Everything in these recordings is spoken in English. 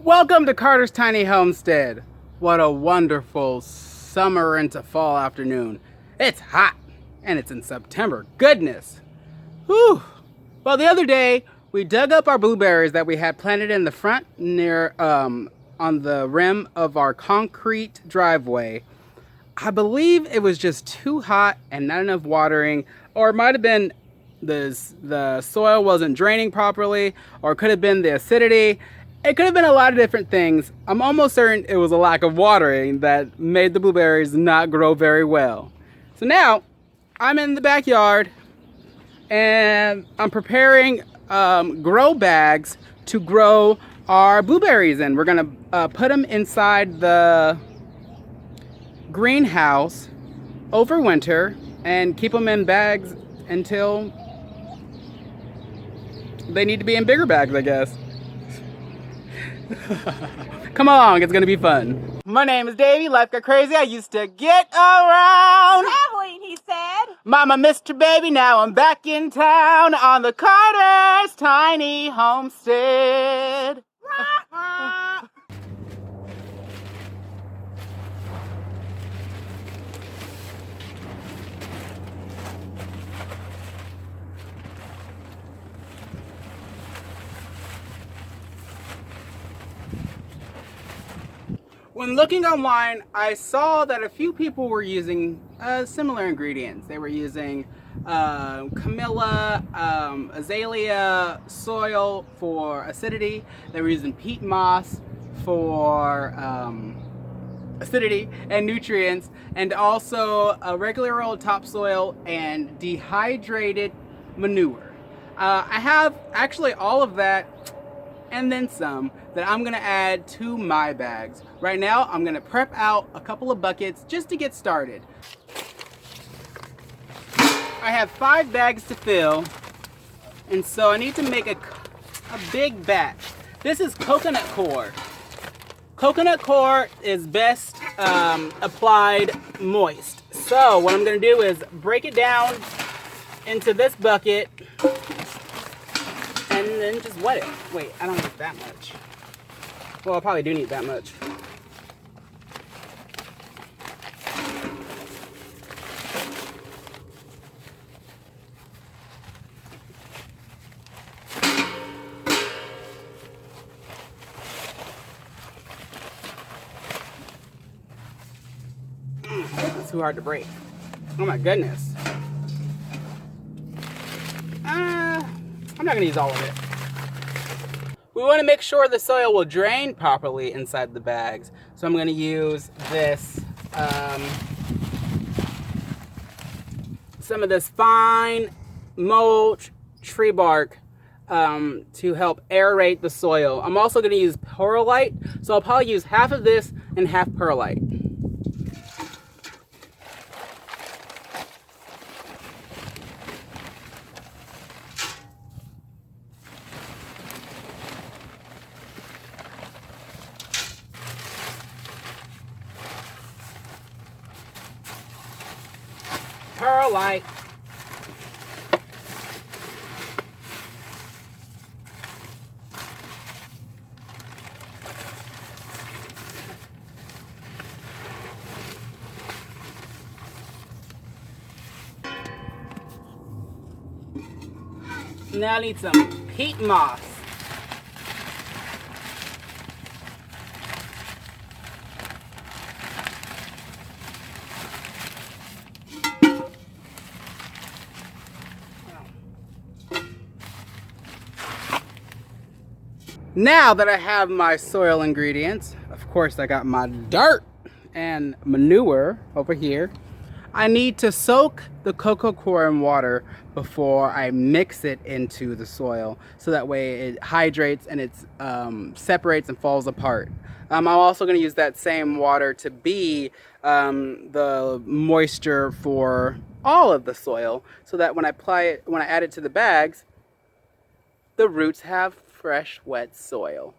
Welcome to Carter's Tiny Homestead. What a wonderful summer into fall afternoon. It's hot and it's in September. Goodness. Whew. Well, the other day we dug up our blueberries that we had planted in the front near on the rim of our concrete driveway. I believe it was just too hot and not enough watering, or it might have been the soil wasn't draining properly, or it could have been the acidity. It could have been a lot of different things. I'm almost certain it was a lack of watering that made the blueberries not grow very well. So now I'm in the backyard and I'm preparing grow bags to grow our blueberries in. We're gonna put them inside the greenhouse over winter and keep them in bags until they need to be in bigger bags, I guess. Come along, it's gonna be fun. My name is Davey, life got crazy, I used to get around. Traveling, he said. Mama, Mr. Baby, now I'm back in town on the Carter's Tiny Homestead. When looking online, I saw that a few people were using similar ingredients. They were using Camilla, azalea soil for acidity. They were using peat moss for acidity and nutrients, and also a regular old topsoil and dehydrated manure. I have actually all of that and then some that I'm gonna add to my bags. Right now, I'm gonna prep out a couple of buckets just to get started. I have 5 bags to fill, and so I need to make a big batch. This is coconut coir. Coconut coir is best applied moist. So what I'm gonna do is break it down into this bucket and then just wet it. Wait, I don't need that much. Well, I probably do need that much. It's too hard to break. Oh my goodness. I'm not gonna use all of it. We want to make sure the soil will drain properly inside the bags. So I'm gonna use this, some of this fine mulch tree bark to help aerate the soil. I'm also gonna use perlite, so I'll probably use half of this and half perlite. Perlite. Now I need some peat moss. Now that I have my soil ingredients, of course I got my dirt and manure over here, I need to soak the cocoa coir in water before I mix it into the soil, so that way it hydrates and it separates and falls apart. I'm also going to use that same water to be the moisture for all of the soil, so that when I add it to the bags, the roots have fresh, wet soil.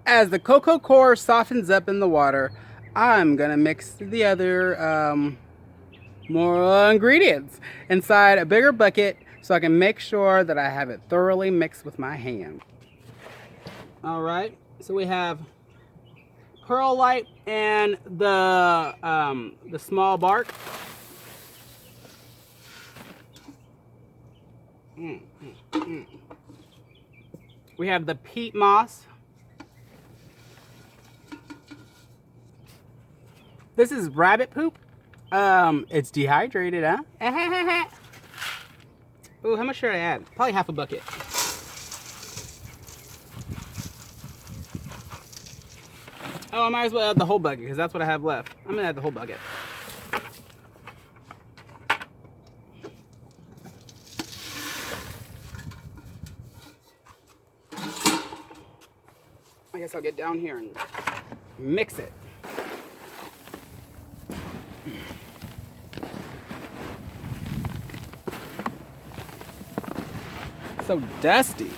As the cocoa core softens up in the water, I'm gonna mix the other more ingredients inside a bigger bucket so I can make sure that I have it thoroughly mixed with my hand. All right, so we have perlite and the small bark. We have the peat moss. This is rabbit poop. It's dehydrated, huh? Ooh, how much should I add? Probably half a bucket. Oh, I might as well add the whole bucket because that's what I have left. I'm gonna add the whole bucket. I guess I'll get down here and mix it. So dusty.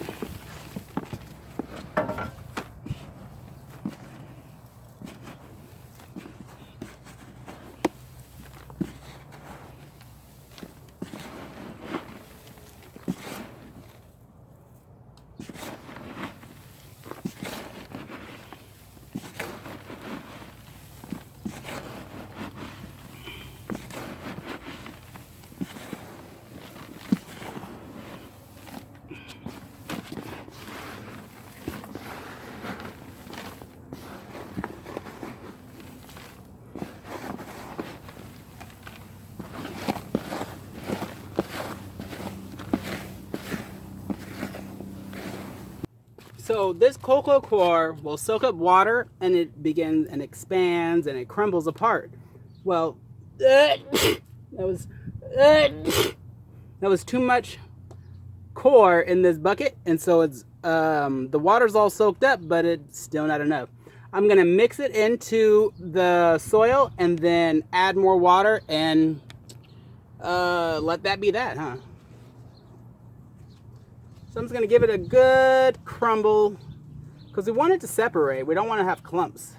So this cocoa core will soak up water and it begins and expands and it crumbles apart. Well, that was too much core in this bucket, and so it's the water's all soaked up, but it's still not enough. I'm gonna mix it into the soil and then add more water and let that be that, huh? So I'm just gonna give it a good crumble because we want it to separate. We don't want to have clumps.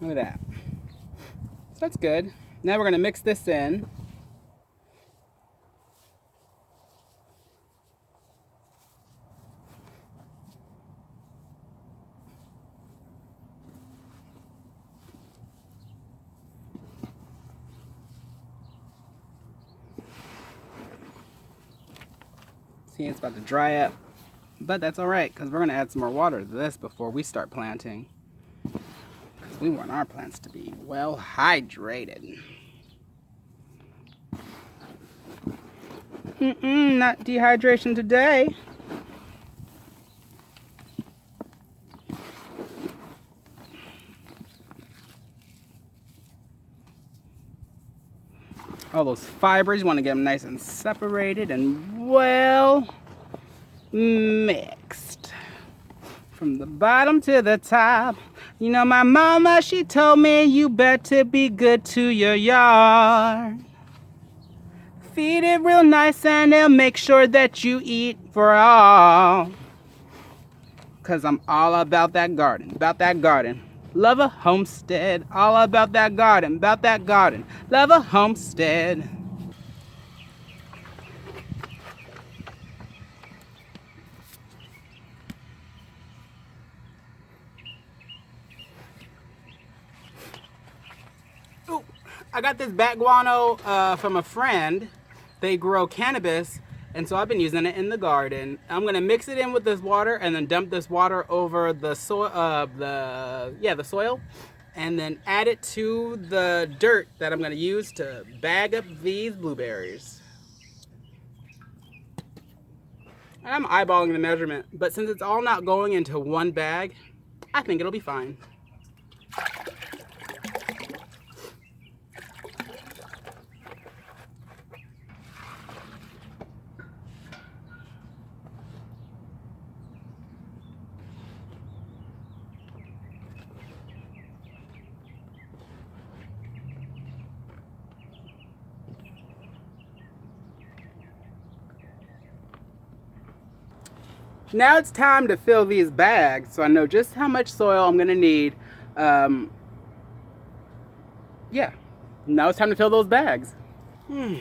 Look at that. So that's good. Now we're gonna mix this in. See, it's about to dry up, but that's all right because we're gonna add some more water to this before we start planting. Because we want our plants to be well hydrated. Not dehydration today. All those fibers, you want to get them nice and separated and well mixed from the bottom to the top. You know, my mama, she told me you better be good to your yard. Feed it real nice and they'll make sure that you eat for all. Cause I'm all about that garden, Love a homestead, all about that garden, Love a homestead. Ooh, I got this bat guano from a friend. They grow cannabis, and so I've been using it in the garden. I'm gonna mix it in with this water and then dump this water over the soil, the soil, and then add it to the dirt that I'm gonna use to bag up these blueberries. And I'm eyeballing the measurement, but since it's all not going into one bag, I think it'll be fine. Now it's time to fill these bags so I know just how much soil I'm gonna need. Yeah, now it's time to fill those bags. I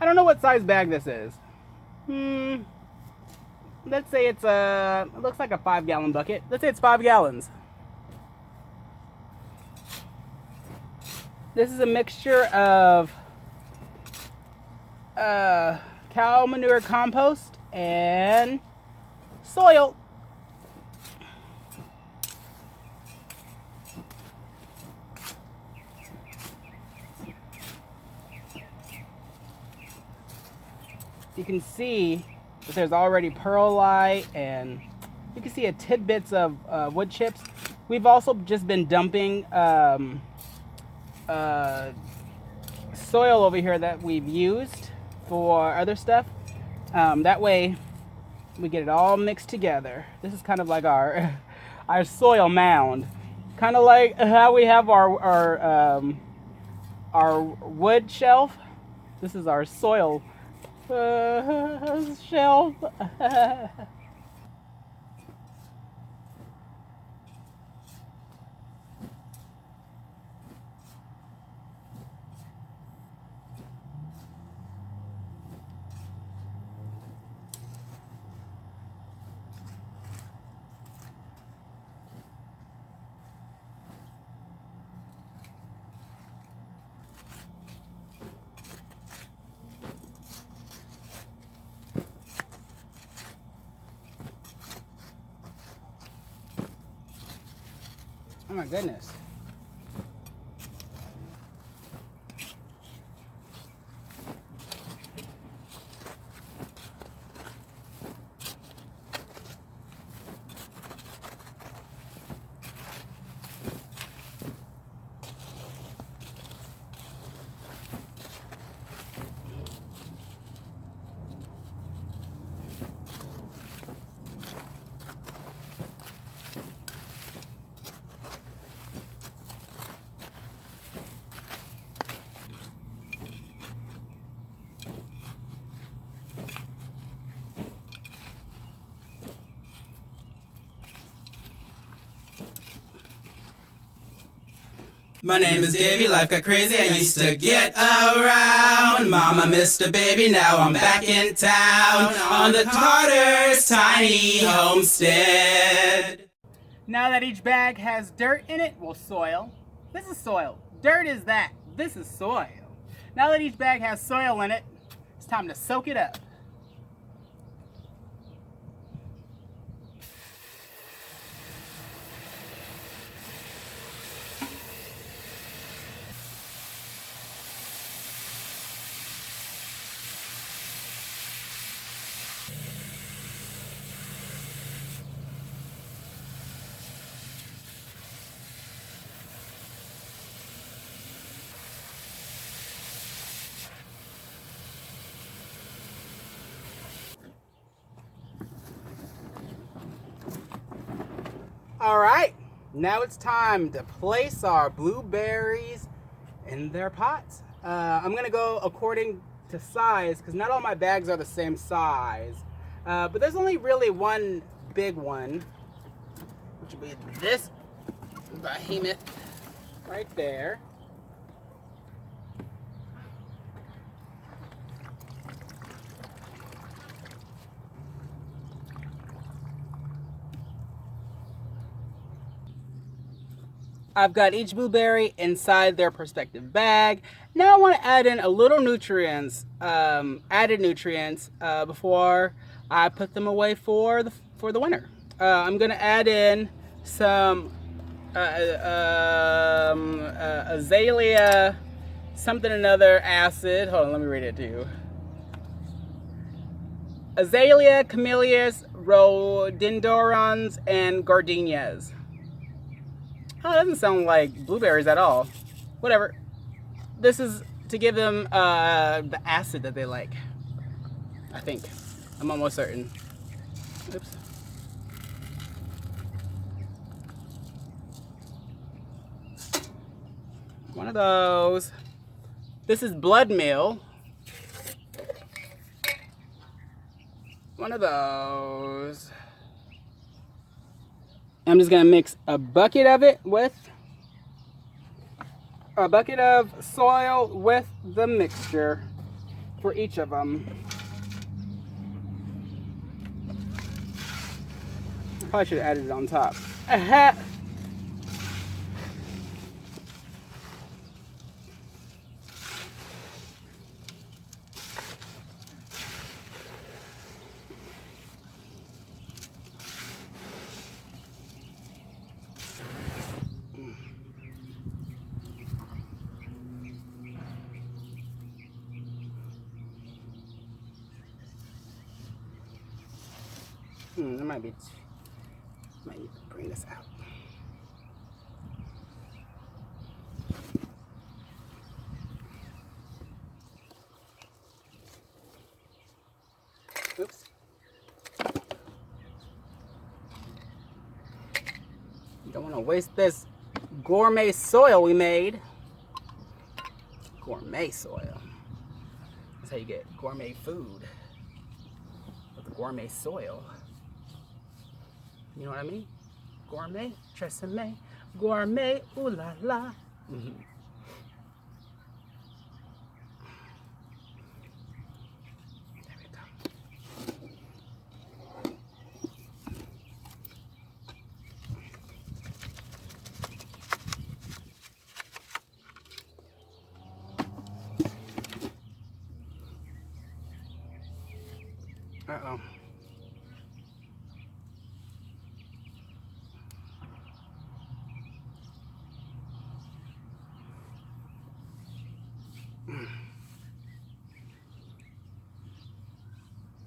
don't know what size bag this is. Let's say it's it looks like a 5-gallon bucket. Let's say it's 5 gallons. This is a mixture of cow manure compost and soil. You can see that there's already perlite, and you can see a tidbits of wood chips. We've also just been dumping soil over here that we've used for other stuff. That way we get it all mixed together. This is kind of like our our soil mound, kind of like how we have our wood shelf. This is our soil shelf. Oh my goodness. My name is Davey, life got crazy, I used to get around. Mama missed a baby, now I'm back in town on the Carter's tiny homestead. Now that each bag has dirt in it, well, soil. This is soil. Dirt is that. This is soil. Now that each bag has soil in it, it's time to soak it up. All right, now it's time to place our blueberries in their pots. I'm gonna go according to size because not all my bags are the same size. But there's only really one big one, which will be this behemoth right there. I've got each blueberry inside their respective bag. Now I want to add in a little nutrients, added nutrients, before I put them away for the winter. I'm gonna add in some azalea, something another acid. Hold on, let me read it to you. Azalea, camellias, rhododendrons, and gardenias. Oh, that doesn't sound like blueberries at all. Whatever. This is to give them the acid that they like. I think. I'm almost certain. Oops. One of those. This is blood meal. One of those. I'm just gonna mix a bucket of it with a bucket of soil with the mixture for each of them. Probably should have added it on top. Aha! There might be. Might need to bring this out. Oops. You don't want to waste this gourmet soil we made. Gourmet soil. That's how you get gourmet food. With the gourmet soil. You know what I mean? Gourmet, tresemme, gourmet, ooh la la. There we go. Uh-oh.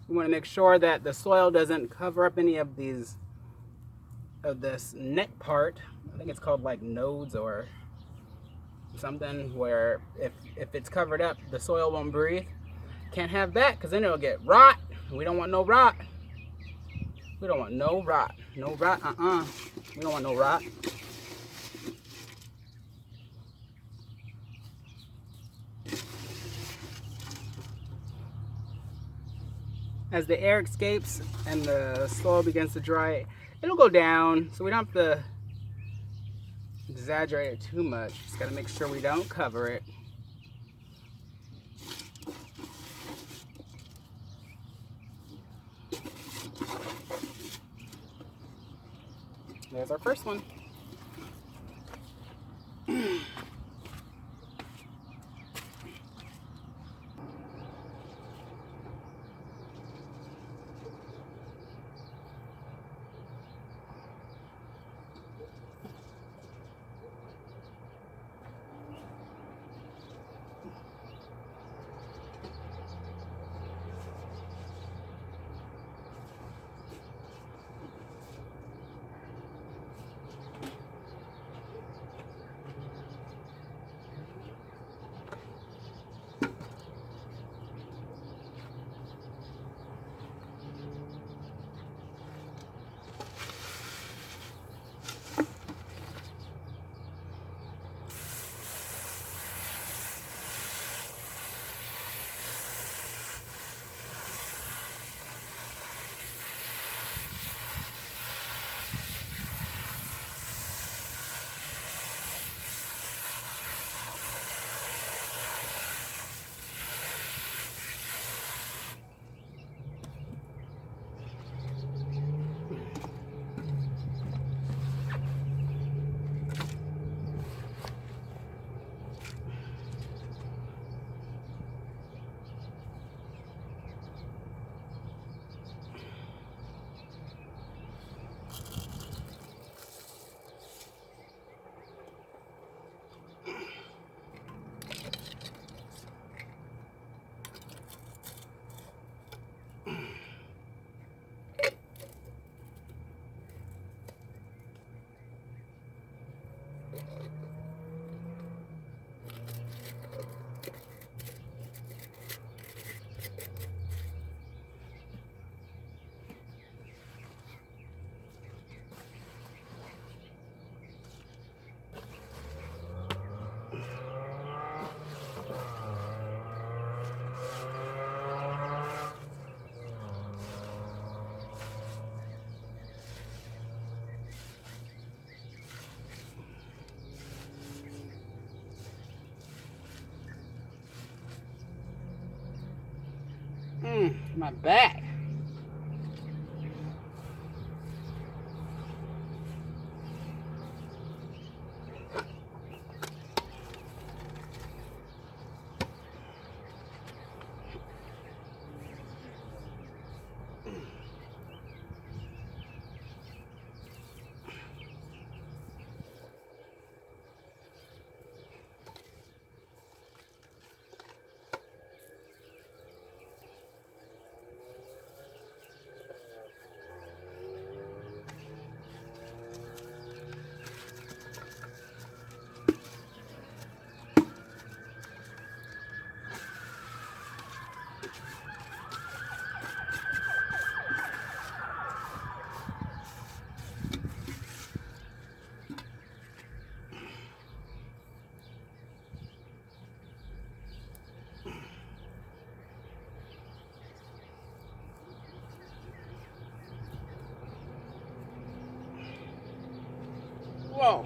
You want to make sure that the soil doesn't cover up any of these, of this neck part. I think it's called like nodes or something, where if it's covered up, the soil won't breathe. Can't have that, because then it'll get rot. We don't want no rot. We don't want no rot. No rot, We don't want no rot. As the air escapes and the soil begins to dry, it'll go down, so we don't have to exaggerate it too much. Just gotta make sure we don't cover it. There's our first one. My back. Whoa.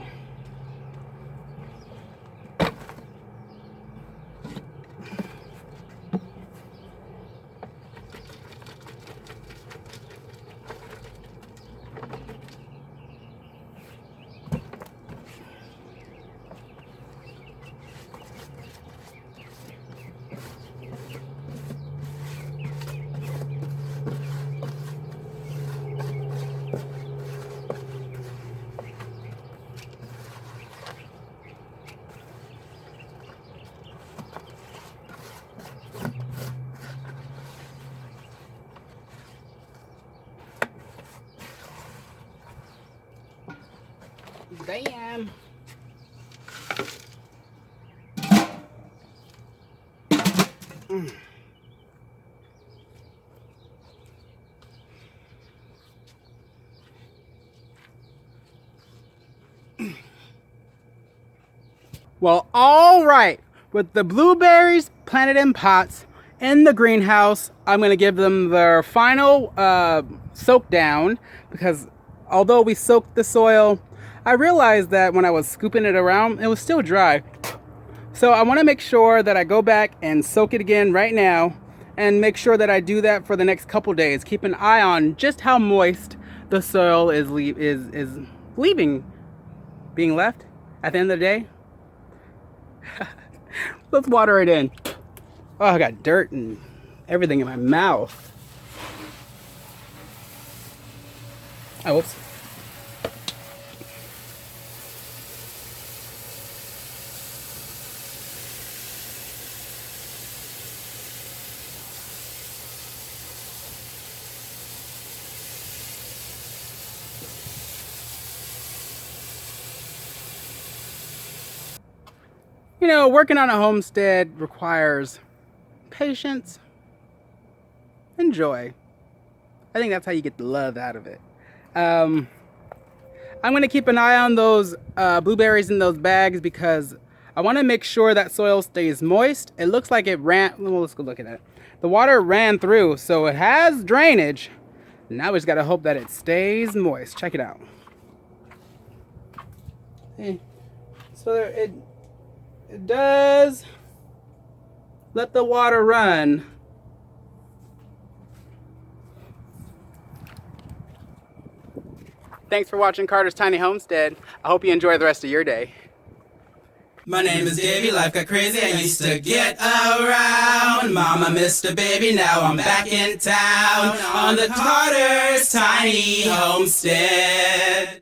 Damn. Well, all right. With the blueberries planted in pots in the greenhouse, I'm going to give them their final soak down, because although we soaked the soil, I realized that when I was scooping it around, it was still dry. So I want to make sure that I go back and soak it again right now, and make sure that I do that for the next couple days. Keep an eye on just how moist the soil is being left at the end of the day. Let's water it in. Oh, I got dirt and everything in my mouth. Oh, whoops. You know, working on a homestead requires patience and joy. I think that's how you get the love out of it. I'm going to keep an eye on those blueberries in those bags, because I want to make sure that soil stays moist. It looks like it ran, well, let's go look at it. The water ran through, so it has drainage. Now we just got to hope that it stays moist. Check it out. So it does let the water run. Thanks for watching Carter's Tiny Homestead. I hope you enjoy the rest of your day. My name is Davey, life got crazy, I used to get around. Mama missed a baby, now I'm back in town on the Carter's Tiny Homestead.